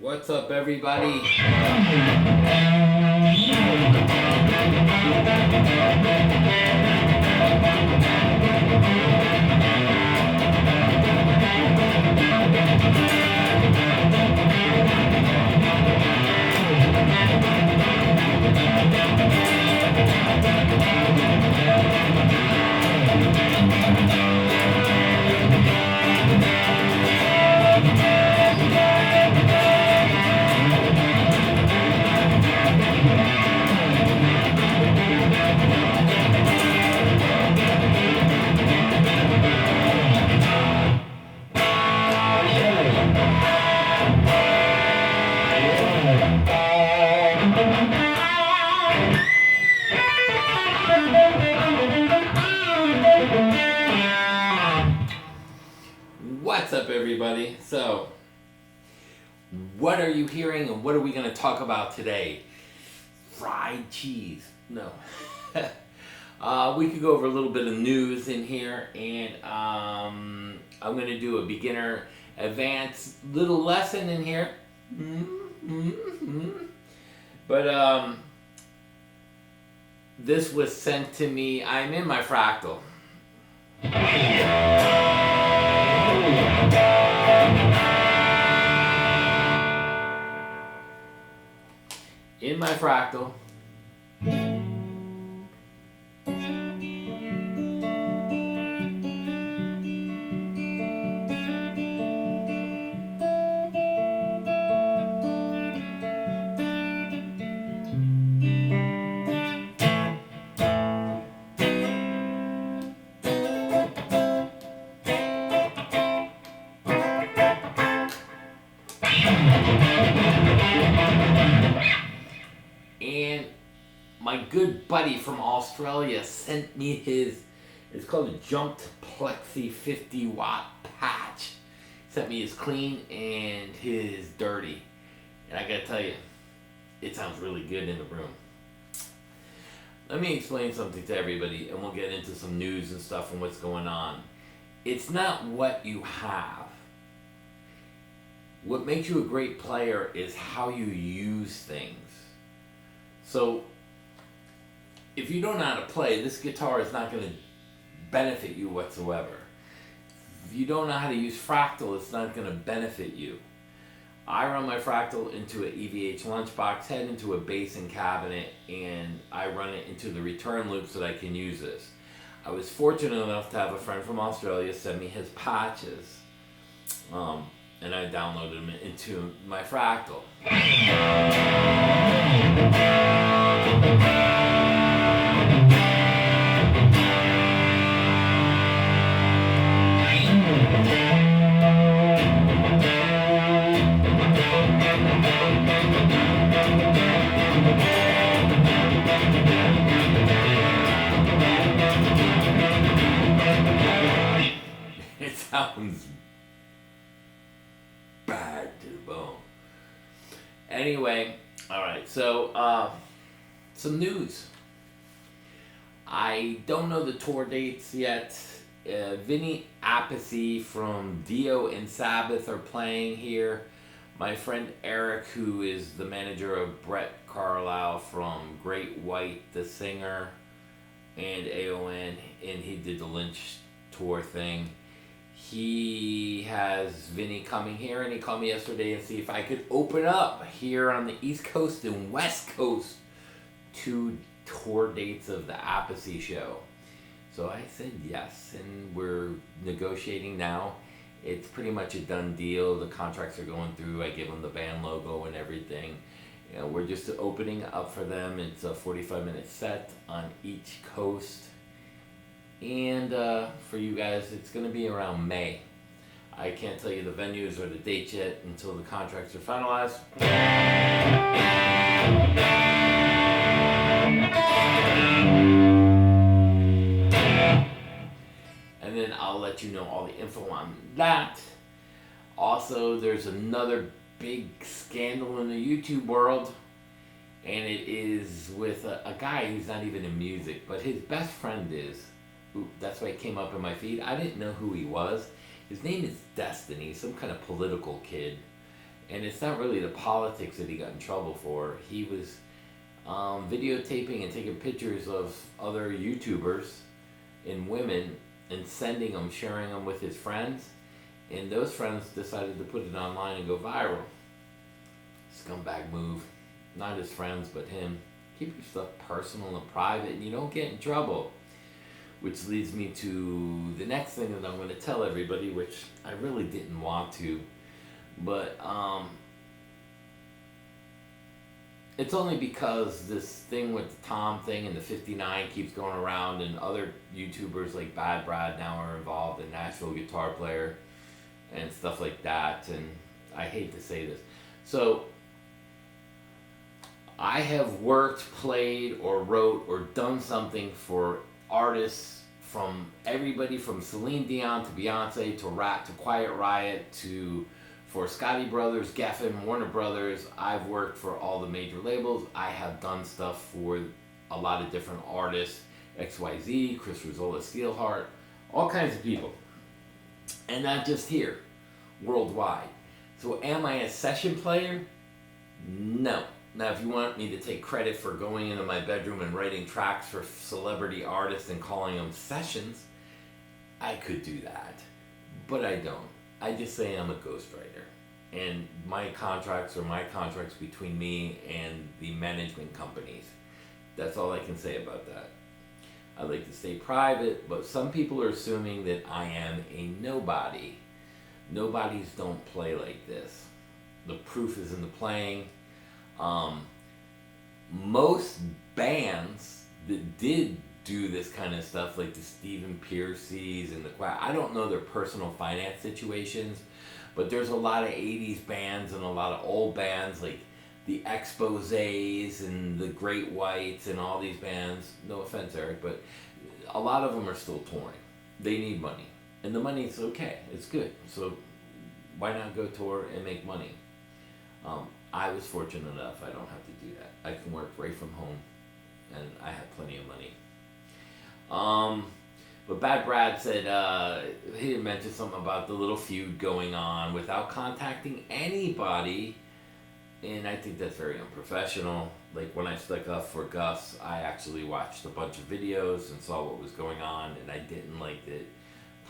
What's up, everybody? What's up, everybody? So, what are you hearing and what are we going to talk about today? Fried cheese. No. We could go over a little bit of news in here, and I'm going to do a beginner advanced little lesson in here. But this was sent to me. I'm in my fractal. In my fractal. And my good buddy from Australia sent me his, it's called a Jumped Plexi 50 watt patch. Sent me his clean and his dirty. And I gotta tell you, it sounds really good in the room. Let me explain something to everybody and we'll get into some news and stuff and what's going on. It's not what you have. What makes you a great player is how you use things. So, if you don't know how to play, this guitar is not going to benefit you whatsoever. If you don't know how to use fractal, it's not going to benefit you. I run my fractal into an EVH lunchbox head, into a basin cabinet, and I run it into the return loop so that I can use this. I was fortunate enough to have a friend from Australia send me his patches. And I downloaded them into my fractal. It sounds bad to the bone. Anyway, alright, so some news. I don't know the tour dates yet. Vinny Appice from Dio and Sabbath are playing here. My friend Eric, who is the manager of Brett Carlisle from Great White, the singer, and AON, and he did the Lynch tour thing. He has Vinny coming here, and he called me yesterday and see if I could open up here on the East Coast and West Coast 2 tour dates of the Appice show. So I said yes, and we're negotiating now. It's pretty much a done deal. The contracts are going through. I give them the band logo and everything. You know, we're just opening up for them. It's a 45-minute set on each coast. And for you guys, it's going to be around May. I can't tell you the venues or the dates yet until the contracts are finalized. And then I'll let you know all the info on that. Also, there's another big scandal in the YouTube world. And it is with a guy who's not even in music, but his best friend is. That's why it came up in my feed. I didn't know who he was. His name is Destiny, some kind of political kid. And it's not really the politics that he got in trouble for. He was videotaping and taking pictures of other YouTubers and women and sending them, sharing them with his friends. And those friends decided to put it online and go viral. Scumbag move. Not his friends, but him. Keep your stuff personal and private and you don't get in trouble. Which leads me to the next thing that I'm going to tell everybody, which I really didn't want to. But it's only because this thing with the Tom thing and the 59 keeps going around, and other YouTubers like BadBrad now are involved, in Nashville guitar player and stuff like that. And I hate to say this. So I have worked, played, or wrote, or done something for artists from everybody from Celine Dion to Beyonce to Rap to Quiet Riot to for Scotty Brothers, Geffen, Warner Brothers. I've worked for all the major labels. I have done stuff for a lot of different artists, XYZ, Chris Rizzola, Steelheart, all kinds of people. And not just here, worldwide. So am I a session player? No. Now, if you want me to take credit for going into my bedroom and writing tracks for celebrity artists and calling them sessions, I could do that. But I don't. I just say I'm a ghostwriter. And my contracts are my contracts between me and the management companies. That's all I can say about that. I like to stay private, but some people are assuming that I am a nobody. Nobodies don't play like this. The proof is in the playing. Most bands that did do this kind of stuff, like the Stephen Piercy's and the Quack, I don't know their personal finance situations, but there's a lot of 80s bands and a lot of old bands like the Exposés and the Great Whites and all these bands. No offense, Eric, but a lot of them are still touring. They need money, and the money's okay. It's good. So why not go tour and make money? I was fortunate enough. I don't have to do that. I can work right from home, and I have plenty of money. But BadBrad said he had mentioned something about the little feud going on without contacting anybody, and I think that's very unprofessional. Like when I stuck up for Gus, I actually watched a bunch of videos and saw what was going on, and I didn't like that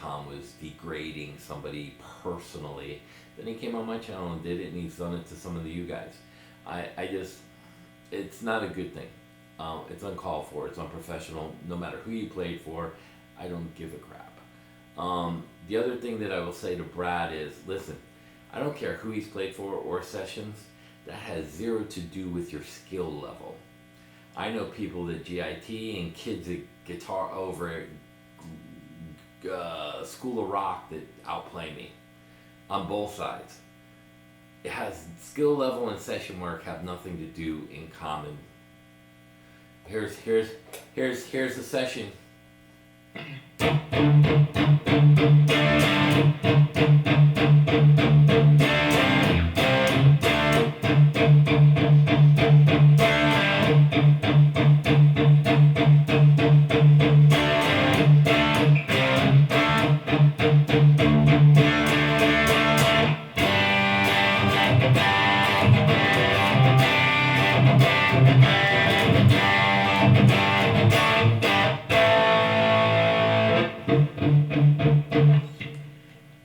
Tom was degrading somebody personally. Then he came on my channel and did it, and he's done it to some of you guys. I just, it's not a good thing. It's uncalled for. It's unprofessional. No matter who you played for, I don't give a crap. The other thing that I will say to Brad is, listen, I don't care who he's played for or sessions. That has zero to do with your skill level. I know people that GIT and kids at guitar over at School of Rock that outplay me on both sides. It has skill level and session work have nothing to do in common. Here's the session.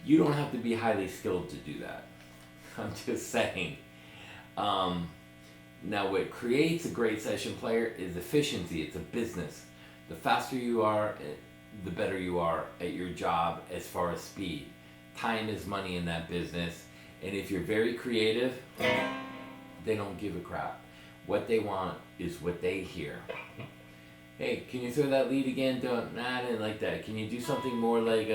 You don't have to be highly skilled to do that. I'm just saying. Now what creates a great session player is efficiency. It's a business. The faster you are, the better you are at your job as far as speed. Time is money in that business. And if you're very creative, they don't give a crap. What they want is what they hear. Hey, can you throw that lead again? Nah, I didn't like that. Can you do something more like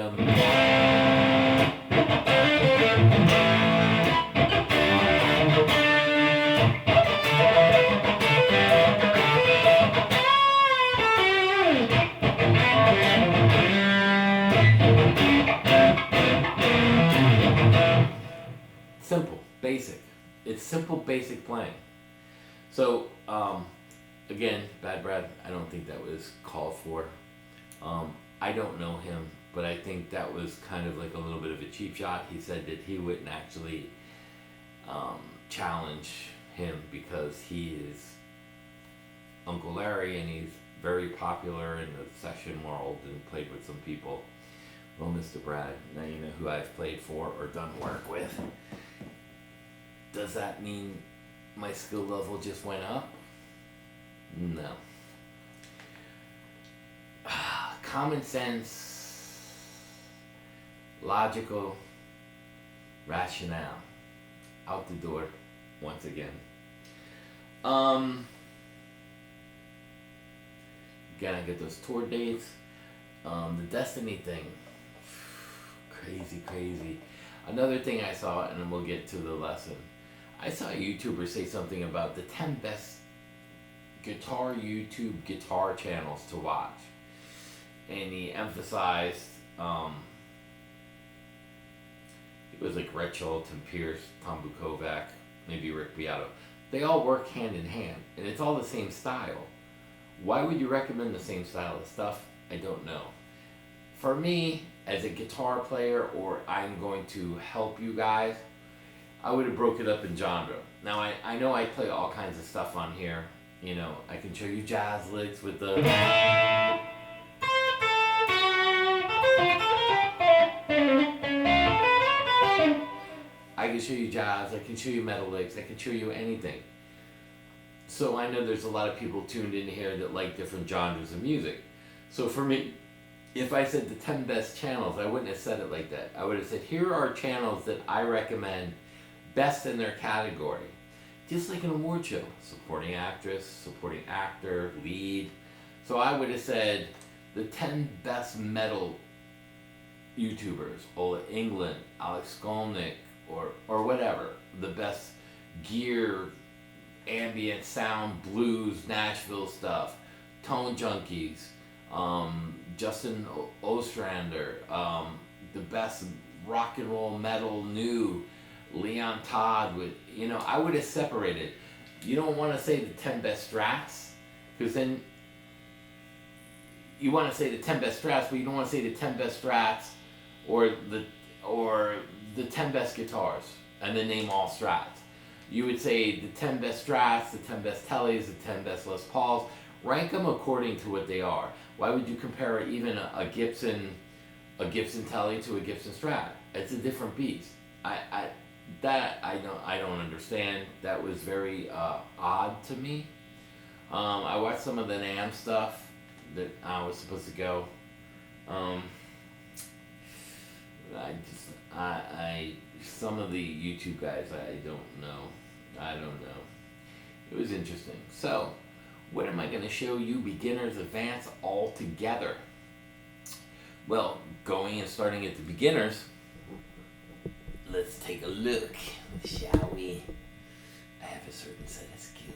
simple, basic. It's simple, basic playing. So, again, BadBrad, I don't think that was called for. I don't know him, but I think that was kind of like a little bit of a cheap shot. He said that he wouldn't actually challenge him because he is Uncle Larry and he's very popular in the session world and played with some people. Well, Mr. Brad, now you know who I've played for or done work with. Does that mean my skill level just went up? No. Common sense, logical, rationale, out the door once again. Again, I get those tour dates. The Destiny thing, crazy. Another thing I saw, and then we'll get to the lesson. I saw a YouTuber say something about the 10 best YouTube guitar channels to watch. And he emphasized, it was like Rhett Tim Pierce, Tom Bukovac, maybe Rick Beato. They all work hand in hand, and it's all the same style. Why would you recommend the same style of stuff? I don't know. For me, as a guitar player, or I'm going to help you guys, I would have broke it up in genre. Now, I know I play all kinds of stuff on here. You know, I can show you jazz licks with the... I can show you jazz, I can show you metal licks, I can show you anything. So I know there's a lot of people tuned in here that like different genres of music. So for me, if I said the 10 best channels, I wouldn't have said it like that. I would have said, here are channels that I recommend best in their category. Just like an award show, supporting actress, supporting actor, lead. So I would have said the 10 best metal YouTubers, Ola England, Alex Skolnick, or whatever. The best gear, ambient sound, blues, Nashville stuff, Tone Junkies, Justin Ostrander, the best rock and roll metal new, Leon Todd with, you know, I would have separated. You don't want to say the 10 best strats, because then you want to say the 10 best strats, but you don't want to say the 10 best strats or the 10 best guitars and then name all strats. You would say the 10 best strats, the 10 best tellies, the 10 best Les Pauls. Rank them according to what they are. Why would you compare even a Gibson telly to a Gibson Strat? It's a different beast. I don't understand. That was very odd to me. I watched some of the NAMM stuff that I was supposed to go. Some of the YouTube guys, I don't know. It was interesting. So, what am I going to show you, beginners, advanced, all together? Well, going and starting at the beginners, let's take a look, shall we? I have a certain set of skill.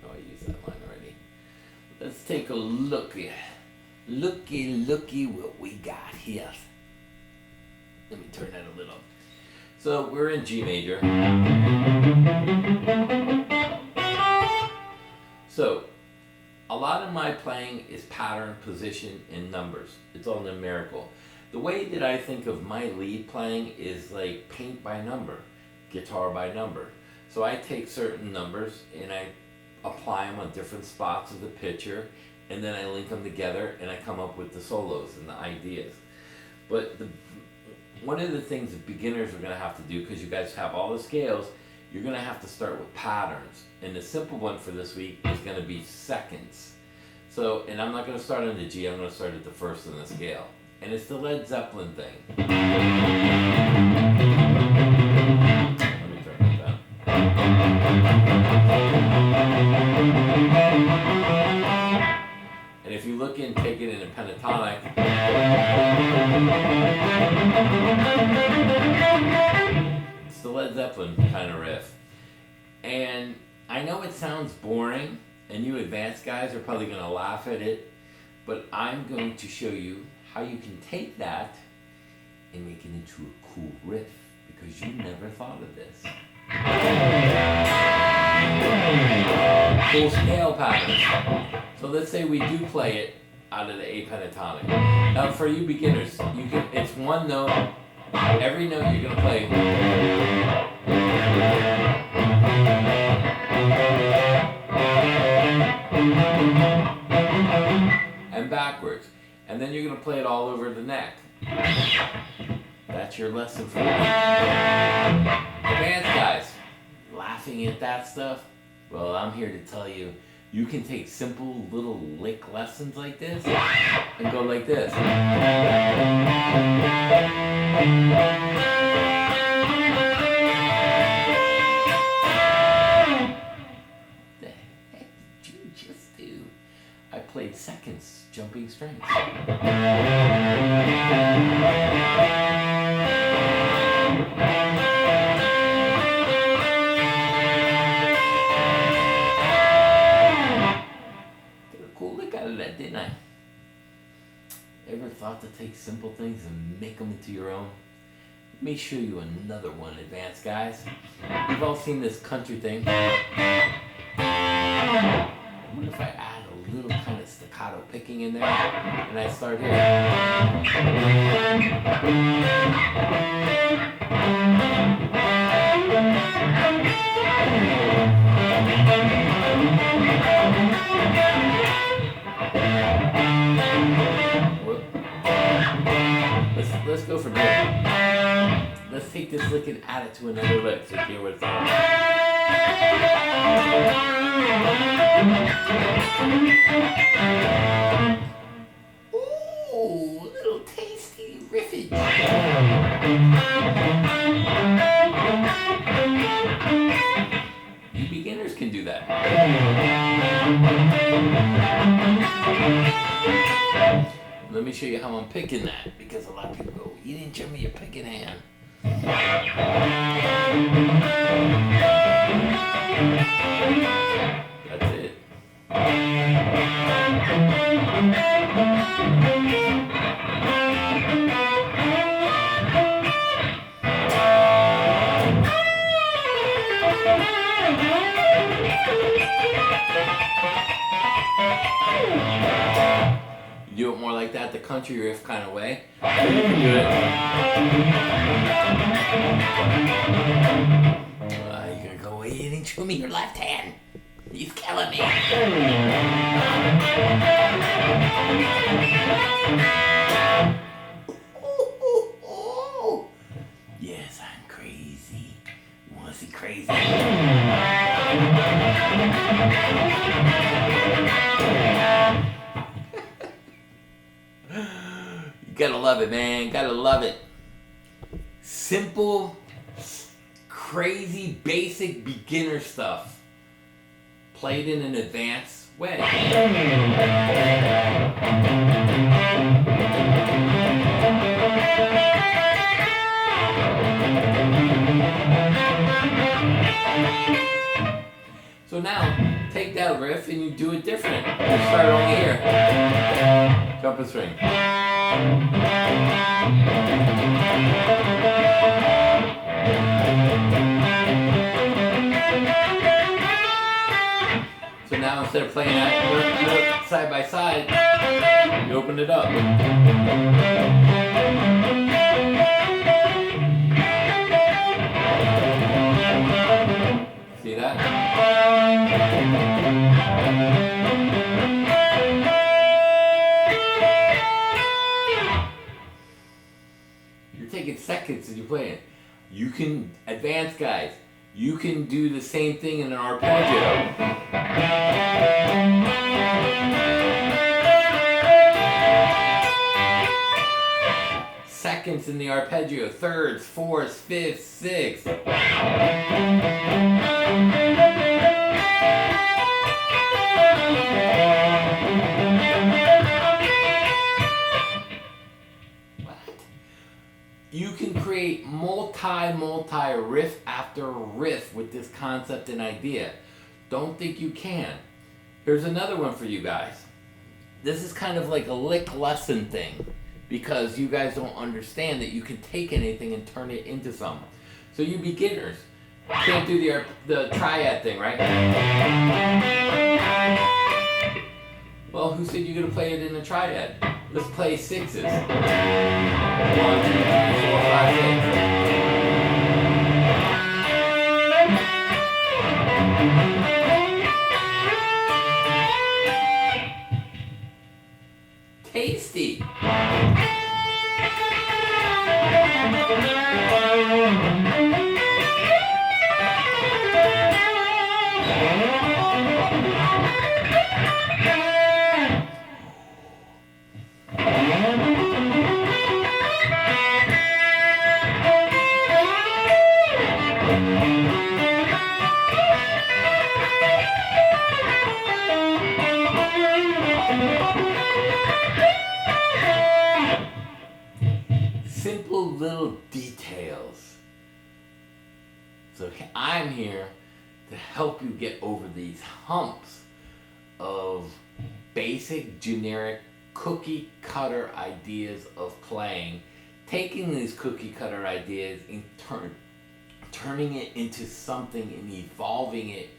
Oh, I used that line already. Let's take a looky what we got here. Let me turn that a little. So we're in G major. So a lot of my playing is pattern, position, and numbers. It's all numerical. The way that I think of my lead playing is like paint by number, guitar by number. So I take certain numbers and I apply them on different spots of the picture, and then I link them together and I come up with the solos and the ideas. But one of the things that beginners are going to have to do, because you guys have all the scales, you're going to have to start with patterns. And the simple one for this week is going to be seconds. So, and I'm not going to start on the G, I'm going to start at the first in the scale. And it's the Led Zeppelin thing. Let me turn that down. And if you look and take it in a pentatonic, it's the Led Zeppelin kind of riff. And I know it sounds boring, and you advanced guys are probably going to laugh at it, but I'm going to show you how you can take that and make it into a cool riff, because you never thought of this. Full scale patterns. So let's say we do play it out of the A pentatonic. Now for you beginners, it's one note Every note you're gonna play and backwards, and then you're gonna play it all over the neck. That's your lesson for the week. Advanced guys, laughing at that stuff? Well, I'm here to tell you, you can take simple little lick lessons like this and go like this. The heck did you just do? I played seconds jumping strings. Didn't I? Ever thought to take simple things and make them into your own? Let me show you another one, advanced guys. You've all seen this country thing. I wonder if I add a little kind of staccato picking in there, and I start here. Let's go from here. Let's take this lick and add it to another lick so you hear what it's on. Ooh, little tasty riffage. You beginners can do that. Let me show you how I'm picking that, because a lot of people go, you didn't show me your picking hand. That's it. Do it more like that, the country riff kind of way. You can do it. You're gonna go, well, you didn't show me your left hand. He's killing me. Yes, I'm crazy. You wanna see crazy? Gotta love it, man. Gotta love it. Simple, crazy, basic beginner stuff. Played in an advanced way. So now, take that riff and you do it different. You start over here. Jump a string. So now instead of playing that side by side, you open it up. See that? You're taking seconds as you play it. You can, advanced guys, you can do the same thing in an arpeggio. Seconds in the arpeggio, thirds, fourths, fifths, sixths. You can create multi riff after riff with this concept and idea. Don't think you can. Here's another one for you guys. This is kind of like a lick lesson thing, because you guys don't understand that you can take anything and turn it into something. So you beginners can't do the triad thing, right? Well, who said you're gonna play it in a triad? Let's play sixes. 1, 2, 3, 4, 5, 6. Tasty. Simple little details. So I'm here to help you get over these humps of basic, generic, cookie cutter ideas of playing, taking these cookie cutter ideas and turning it into something and evolving it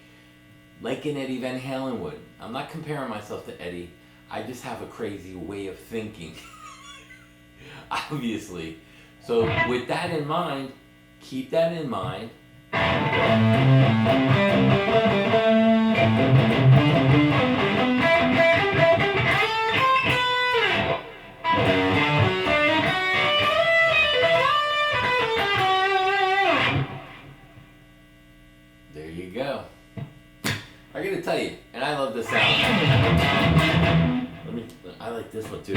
like an Eddie Van Halen would. I'm not comparing myself to Eddie. I just have a crazy way of thinking. Obviously. So with that in mind, keep that in mind. There you go. I gotta tell you, and I love this sound. I like this one too.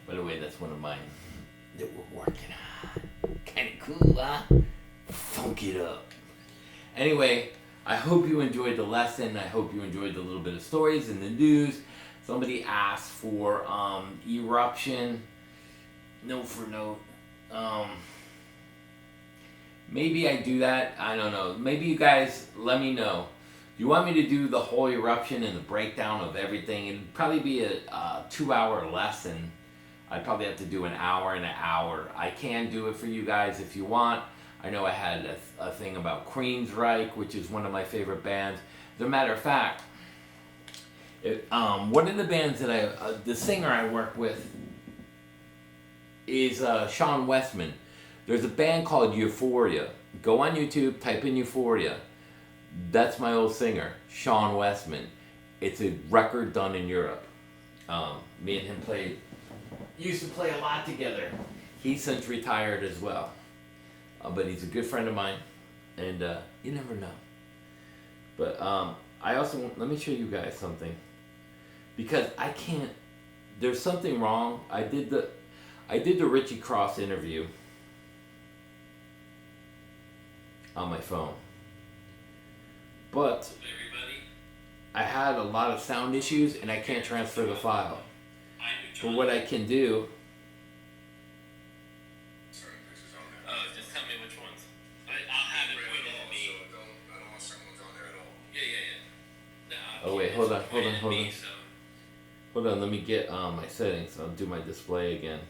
By the way, that's one of mine that we're working on. Kind of cool, huh? Funk it up. Anyway, I hope you enjoyed the lesson. I hope you enjoyed the little bit of stories in the news. Somebody asked for eruption. Note for note. Maybe I do that. I don't know. Maybe you guys let me know. Do you want me to do the whole eruption and the breakdown of everything? It'd probably be a 2-hour lesson. I'd probably have to do an hour and an hour. I can do it for you guys if you want. I know I had a thing about Queensryche, which is one of my favorite bands. As a matter of fact, one of the bands that the singer I work with is Sean Westman. There's a band called Euphoria. Go on YouTube, type in Euphoria. That's my old singer, Sean Westman. It's a record done in Europe. Me and him used to play a lot together. He's since retired as well. But he's a good friend of mine, and you never know. But I also let me show you guys something, because I can't. There's something wrong. I did the Richie Cross interview on my phone, but I had a lot of sound issues, and I can't transfer the file. But what I can do. Just tell me which ones. I'll have it pointed at me. I don't want certain ones on there at all. Yeah. Oh wait, hold on. Hold on, let me get my settings. I'll do my display again,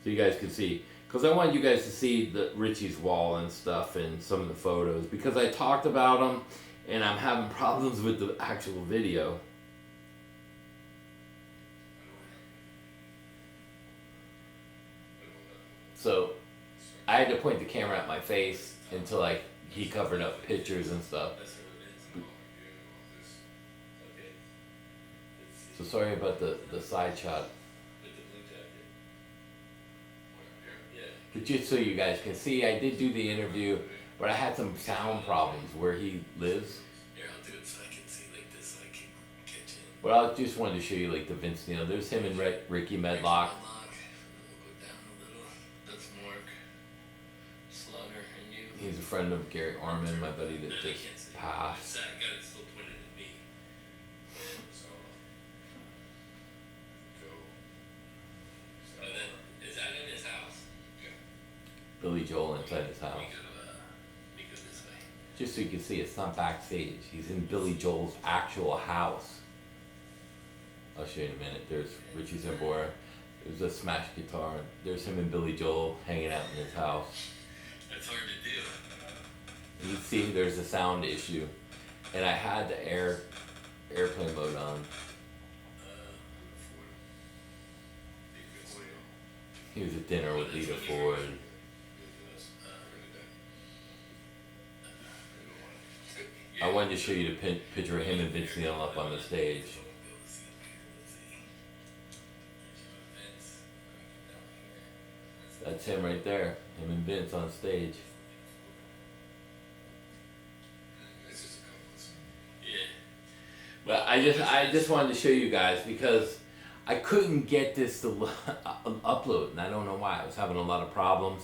so you guys can see. Because I want you guys to see the Richie's wall and stuff and some of the photos. Because I talked about them, and I'm having problems with the actual video. So I had to point the camera at my face until he covered up pictures and stuff. So sorry about the side shot. But just so you guys can see, I did do the interview, but I had some sound problems where he lives. Here, I'll do it so I can see like this, so I can But I just wanted to show you like the Vince Neil. There's him and Ricky Medlock. He's a friend of Gary Orman, my buddy that just passed. Billy Joel inside his house. Just so you can see, it's not backstage. He's in Billy Joel's actual house. I'll show you in a minute. There's Richie Zambora. There's a smash guitar. There's him and Billy Joel hanging out in his house. That's hard to do. You can see there's a sound issue. And I had the airplane mode on. He was at dinner with Lita Ford. I wanted to show you the picture of him and Vince Neil up on the stage. That's him right there, him and Vince on stage. But I just wanted to show you guys because I couldn't get this to upload, and I don't know why. I was having a lot of problems.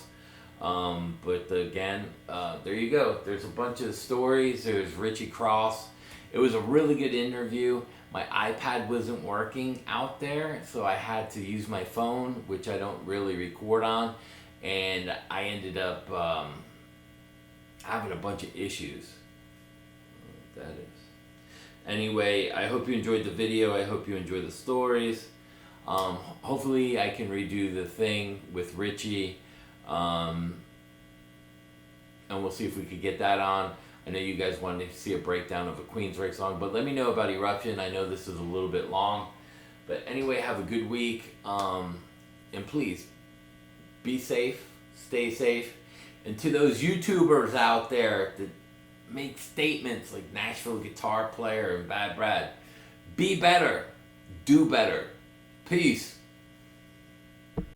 But again, there you go. There's a bunch of stories. There's Richie Cross. It was a really good interview. My iPad wasn't working out there, so I had to use my phone, which I don't really record on, and I ended up having a bunch of issues. That is. Anyway, I hope you enjoyed the video. I hope you enjoyed the stories. Hopefully I can redo the thing with Richie. And we'll see if we could get that on. I know you guys wanted to see a breakdown of a Queensryche song, but let me know about Eruption. I know this is a little bit long. But anyway, have a good week. And please, be safe, stay safe. And to those YouTubers out there that make statements like Nashville Guitar Player and BadBrad, be better, do better. Peace.